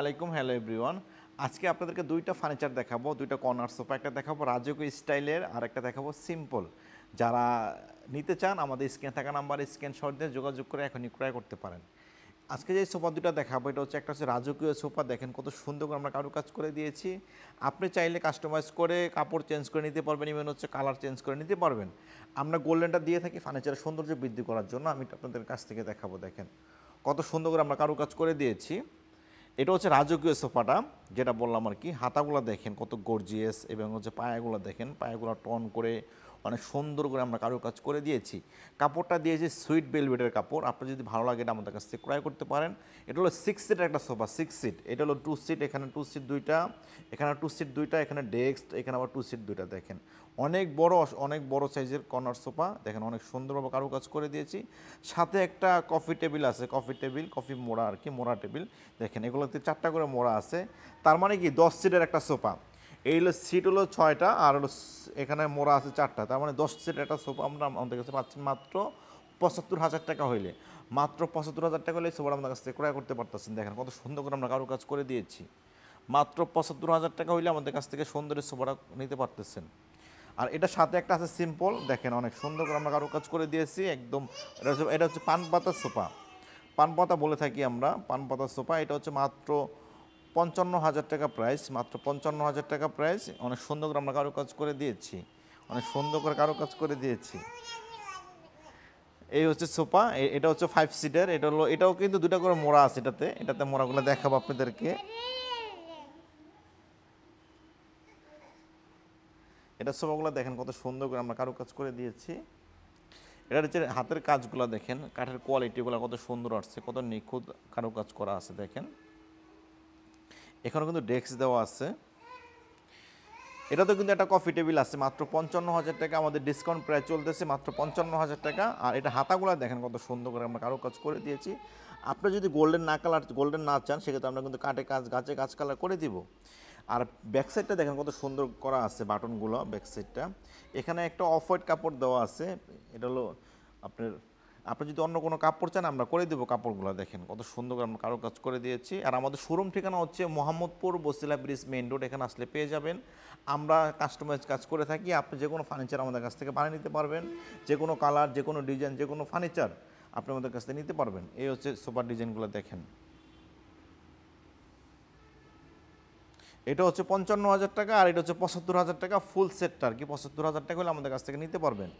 আলাইকুম, hello everyone. আজকে আপনাদেরকে দুইটা ফার্নিচার দেখাবো, দুইটা কর্নার সোফা। একটা দেখাবো রাজকীয় স্টাইলের আর একটা দেখাবো সিম্পল। যারা নিতে চান আমাদের স্ক্রিনে থাকা নাম্বারে স্ক্রিনশট দিয়ে যোগাযোগ করে এখনই ক্রয় করতে পারেন। আজকে যে সোফা দুটো দেখাবো এটা হচ্ছে একটা হচ্ছে রাজকীয় সোফা। দেখেন কত সুন্দর করে আমরা কারুকাজ করে দিয়েছি। আপনি চাইলে কাস্টমাইজ করে কাপড় চেঞ্জ করে নিতে পারবেন, ইভেন হচ্ছে কালার চেঞ্জ করে নিতে পারবেন। আমরা গোল্ডেনটা দিয়ে থাকি ফার্নিচারের সৌন্দর্য বৃদ্ধি করার জন্য। আমি আপনাদের কাছ থেকে দেখাবো। দেখেন কত সুন্দর করে আমরা কারুকাজ করে দিয়েছি। এটা হচ্ছে রাজকীয় সোফাটা, যেটা বললাম আর কি। হাতাগুলো দেখেন কত গর্জিয়াস, এবং হচ্ছে পায়াগুলো দেখেন, পায়াগুলো টন করে অনেক সুন্দর করে আমরা কারুকাজ করে দিয়েছি। কাপড়টা দিয়েছি সুইট বেলভেটের কাপড়। আপনার যদি ভালো লাগে এটা আমাদের কাছ থেকে ক্রয় করতে পারেন। এটা হলো 6 সিটের একটা সোফা, 6 সিট। এটা হলো 2 সিট, এখানে 2 সিট দুইটা, এখানে 2 সিট দুইটা, এখানে ডেস্ক, এখানে আবার 2 সিট দুইটা। দেখেন অনেক বড় সাইজের কর্নার সোফা। দেখেন অনেক সুন্দরভাবে কারুকাজ করে দিয়েছি। সাথে একটা কফি টেবিল আছে, কফি মোড়া আর কি, মোড়া টেবিল। দেখেন এগুলোতে 4টা করে মোড়া আছে। তার মানে কি 10 সিটের একটা সোফা। এই হলো সিট হলো 6টা, আর হলো এখানে মোড়া আছে 4টা। তার মানে 10 সিটের একটা সোফা আমরা আমাদের কাছে পাচ্ছেন মাত্র 75,000 টাকা হইলে। মাত্র 75,000 টাকা হলে এই সোফাটা আমাদের কাছ থেকে ক্রয় করতে পারতেছেন। দেখেন কত সুন্দর করে আমরা কারুকাজ করে দিয়েছি। মাত্র 75,000 টাকা হইলে আমাদের কাছ থেকে সুন্দরের সোফাটা নিতে পারতেছেন। আর এটার সাথে একটা আছে সিম্পল। দেখেন অনেক সুন্দর করে আমরা কারুকাজ করে দিয়েছি একদম। এটা হচ্ছে পান পাতার সোফা, পান পাতা বলে থাকি আমরা, পান পাতার সোফা। এটা হচ্ছে মাত্র 55,000 টাকা প্রাইস, মাত্র 55,000 টাকা প্রাইস। অনেক সুন্দর করে আমরা কারুকাজ করে দিয়েছি, অনেক সুন্দর করে কারুকাজ করে দিয়েছি। এই হচ্ছে সোফা। এটা হচ্ছে 5 সিটের। এটাও কিন্তু দুটা করে মোড়া আছে এটাতে মোড়াগুলো দেখাবো আপনাদেরকে। এটা সোফাগুলো দেখেন কত সুন্দর করে আমরা কারুকাজ করে দিয়েছি। এটার হচ্ছে হাতের কাজগুলো দেখেন, কাঠের কোয়ালিটিগুলো কত সুন্দর আসছে, কত নিখুঁত কারুকাজ করা আছে। দেখেন এখানেও কিন্তু ডেস্ক দেওয়া আছে। এটাতেও কিন্তু একটা কফি টেবিল আছে, মাত্র 55,000 টাকা। আমাদের ডিসকাউন্ট প্রায় চলতেছে মাত্র 55,000 টাকা। আর এটা হাতাগুলো দেখেন কত সুন্দর করে আমরা কারুকাজ করে দিয়েছি। আপনি যদি গোল্ডেন না চান, সেক্ষেত্রে আমরা কিন্তু কাঠে কাজ, গাছে কাজ কালার করে দিব। আর ব্যাক সাইডটা দেখেন কত সুন্দর করা আছে, বাটনগুলো ব্যাক সাইডটা। এখানে একটা অফ হোয়াইট কাপড় দেওয়া আছে। এটা হলো আপনি যদি অন্য কোনো কাপড় চান আমরা করে দেবো কাপড়গুলো। দেখেন কত সুন্দর করে আমরা কারুকাজ করে দিয়েছি। আর আমাদের শোরুম ঠিকানা হচ্ছে Mohammadpur Basila bridge main road. এখানে আসলে পেয়ে যাবেন। আমরা কাস্টমাইজ কাজ করে থাকি। আপনি যে কোনো ফার্নিচার আমাদের কাছ থেকে বানিয়ে নিতে পারবেন। যে কোনো কালার, যে কোনো ডিজাইন, যে কোনো ফার্নিচার আপনি আমাদের কাছ থেকে নিতে পারবেন। এই হচ্ছে সোফার ডিজাইনগুলো দেখেন। এটা হচ্ছে 55,000 টাকা, আর এটা হচ্ছে 75,000 টাকা। ফুল সেটটা আর কি 75,000 টাকা হলে আমাদের কাছ থেকে নিতে পারবেন।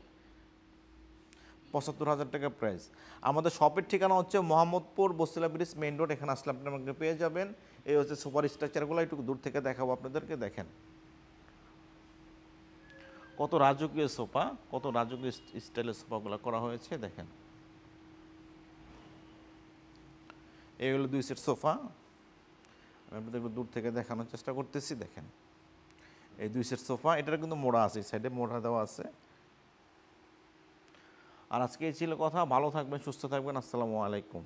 75,000 টাকা প্রাইস। আমাদের শপের ঠিকানা হচ্ছে Mohammadpur Basila bridge main road. এখানে আসলে আপনি আমাকে পেয়ে যাবেন। এই হচ্ছে সুপার স্ট্রাকচারগুলো, একটু দূর থেকে দেখাবো আপনাদেরকে। দেখেন কত রাজকীয় সোফা, কত রাজকীয় স্টাইলের সোফাগুলো করা হয়েছে। দেখেন এই হলো 2 সেট সোফা। আমি আপনাদের একটু দূর থেকে দেখানোর চেষ্টা করতেছি। দেখেন এই 2 সেট সোফা। এটার কিন্তু মোড়া আছে, এই সাইডে মোড়া দেওয়া আছে। আর আজকে এই ছিল কথা। ভালো থাকবেন, সুস্থ থাকবেন। আসসালামু আলাইকুম।